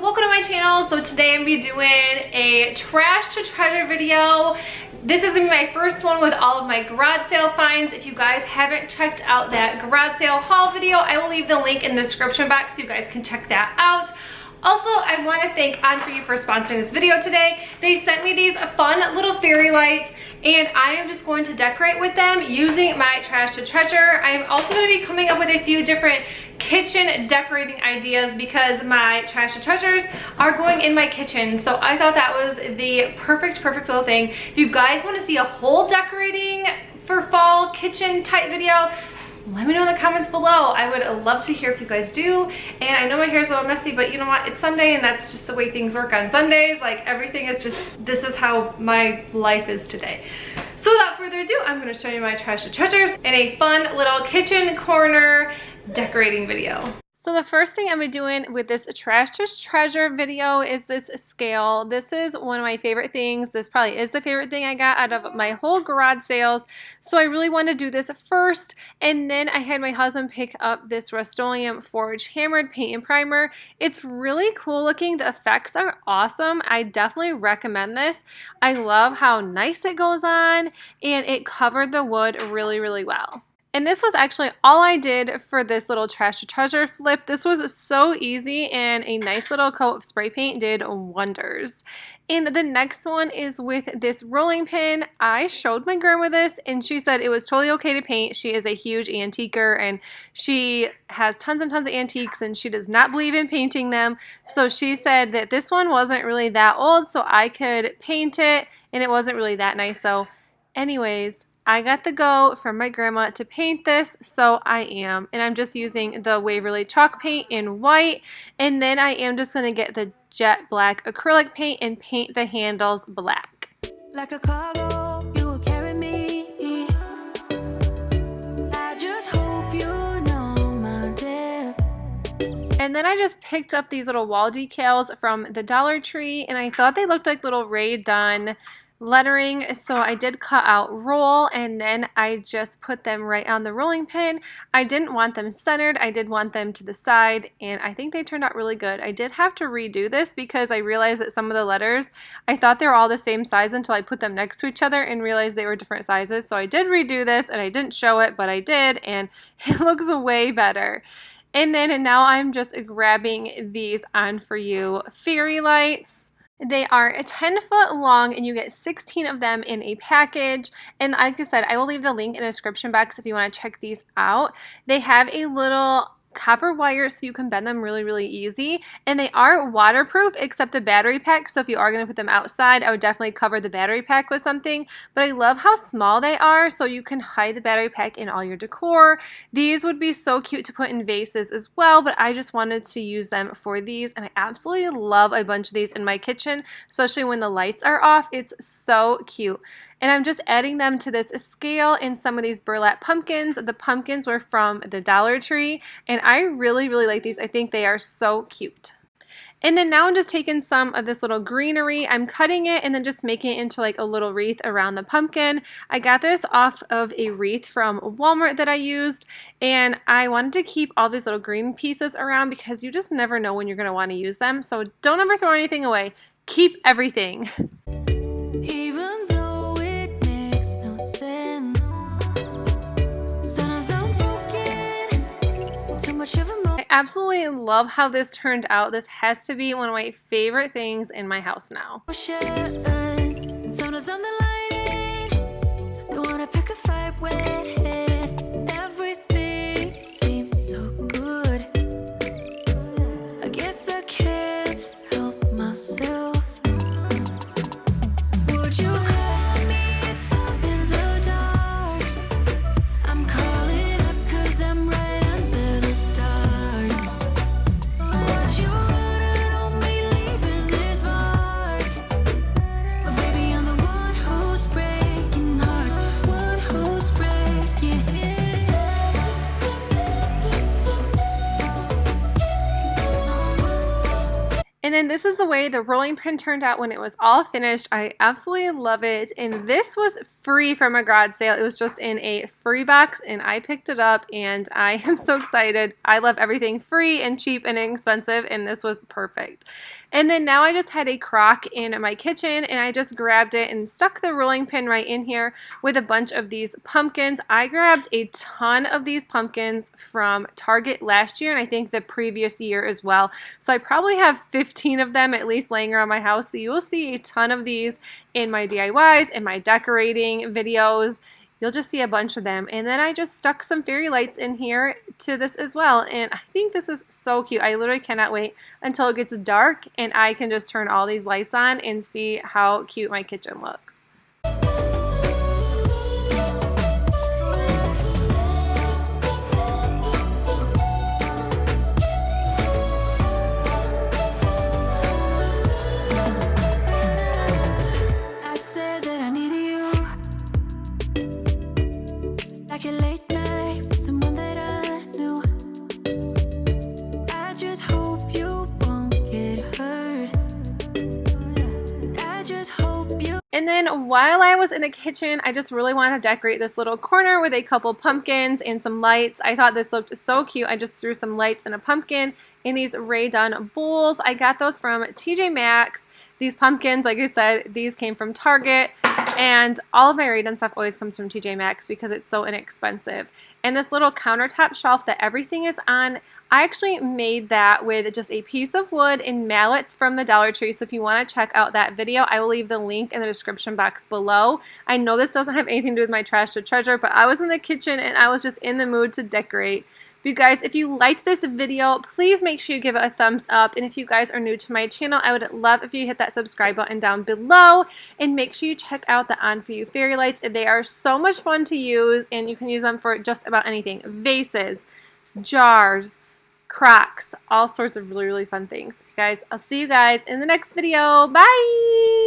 welcome to my channel. So today I'm going to be doing a trash to treasure video. This is going to be my first one with all of my garage sale finds. If you guys haven't checked out that garage sale haul video, I will leave the link in the description box so you guys can check that out. Also, I want to thank On4You for sponsoring this video today. They sent me these fun little fairy lights, and I am just going to decorate with them using my trash to treasure. I am also going to be coming up with a few different kitchen decorating ideas because my trash to treasures are going in my kitchen. So I thought that was the perfect little thing. If you guys want to see a whole decorating for fall kitchen type video, let me know in the comments below. I would love to hear if you guys do. And I know my hair is a little messy, but you know what? It's Sunday and that's just the way things work on Sundays. Like everything is just, this is how my life is today. So without further ado, I'm going to show you my trash to treasures in a fun little kitchen corner decorating video. So the first thing I'm doing with this trash to treasure video is this scale. This is one of my favorite things. This probably is the favorite thing I got out of my whole garage sales. So I really wanted to do this first, and then I had my husband pick up this Rust-Oleum Forge Hammered Paint and Primer. It's really cool looking. The effects are awesome. I definitely recommend this. I love how nice it goes on, and it covered the wood really well. And this was actually all I did for this little trash to treasure flip. This was so easy, and a nice little coat of spray paint did wonders. And the next one is with this rolling pin. I showed my grandma this, and she said it was totally okay to paint. She is a huge antiquer, and she has tons and tons of antiques, and she does not believe in painting them. So she said that this one wasn't really that old, so I could paint it, and it wasn't really that nice. So anyways, I got the go from my grandma to paint this, so I am. And I'm just using the Waverly chalk paint in white, and then I am just going to get the jet black acrylic paint and paint the handles black. Like a cargo, you will carry me. I just hope you know my depth. And then I just picked up these little wall decals from the Dollar Tree, and I thought they looked like little Rae Dunn lettering, so I did cut out roll, and then I just put them right on the rolling pin. I didn't want them centered, I did want them to the side, and I think they turned out really good. I did have to redo this because I realized that some of the letters, I thought they were all the same size until I put them next to each other and realized they were different sizes. So I did redo this, and I didn't show it, but I did, and it looks way better. And then now I'm just grabbing these On4You fairy lights. They are 10 foot long, and you get 16 of them in a package. And like I said, I will leave the link in the description box if you want to check these out. They have a little copper wire so you can bend them really easy, and they are waterproof except the battery pack. So if you are going to put them outside, I would definitely cover the battery pack with something. But I love how small they are, so you can hide the battery pack in all your decor. These would be so cute to put in vases as well, but I just wanted to use them for these, and I absolutely love a bunch of these in my kitchen, especially when the lights are off. It's so cute. And I'm just adding them to this scale in some of these burlap pumpkins. The pumpkins were from the Dollar Tree, and I really like these. I think they are so cute. And then now I'm just taking some of this little greenery, I'm cutting it and then just making it into like a little wreath around the pumpkin. I got this off of a wreath from Walmart that I used, and I wanted to keep all these little green pieces around because you just never know when you're going to want to use them. So don't ever throw anything away. Keep everything. Even though it makes no sense. Sometimes I'm broken. Too much of a I absolutely love how this turned out. This has to be one of my favorite things in my house now. Sometimes I'm the lighting. Don't wanna pick a fight with everything seems so good. I guess I can't help myself. Would you call me if I'm in the dark? I'm calling up 'cause I'm right under the stars. Would you run on me leaving this mark? But baby, I'm the one who's breaking hearts, one who's breaking. then this is the way the rolling pin turned out when it was all finished. I absolutely love it. And this was free from a garage sale. It was just in a free box and I picked it up and I am so excited. I love everything free and cheap and inexpensive, and this was perfect. And then now I just had a crock in my kitchen and I just grabbed it and stuck the rolling pin right in here with a bunch of these pumpkins. I grabbed a ton of these pumpkins from Target last year and I think the previous year as well. So I probably have 15 of them at least laying around my house. So you will see a ton of these in my DIYs, in my decorating videos. You'll just see a bunch of them. And then I just stuck some fairy lights in here to this as well. And I think this is so cute. I literally cannot wait until it gets dark and I can just turn all these lights on and see how cute my kitchen looks. I said that I needed you, like a late night with someone that I knew. I just hope you won't get hurt. I just hope you. And then while I was in the kitchen, I just really wanted to decorate this little corner with a couple pumpkins and some lights. I thought this looked so cute. I just threw some lights and a pumpkin in these Ray Dunn bowls. I got those from TJ Maxx. These pumpkins, like I said, these came from Target. And all of my Ray Dunn stuff always comes from TJ Maxx because it's so inexpensive. And this little countertop shelf that everything is on, I actually made that with just a piece of wood and mallets from the Dollar Tree. So if you want to check out that video, I will leave the link in the description box below. I know this doesn't have anything to do with my trash to treasure, but I was in the kitchen and I was just in the mood to decorate. But you guys, if you liked this video, please make sure you give it a thumbs up. And if you guys are new to my channel, I would love if you hit that subscribe button down below. And make sure you check out the On For You fairy lights. They are so much fun to use, and you can use them for just about anything. Vases, jars, crocks, all sorts of really, really fun things. So guys, I'll see you guys in the next video. Bye!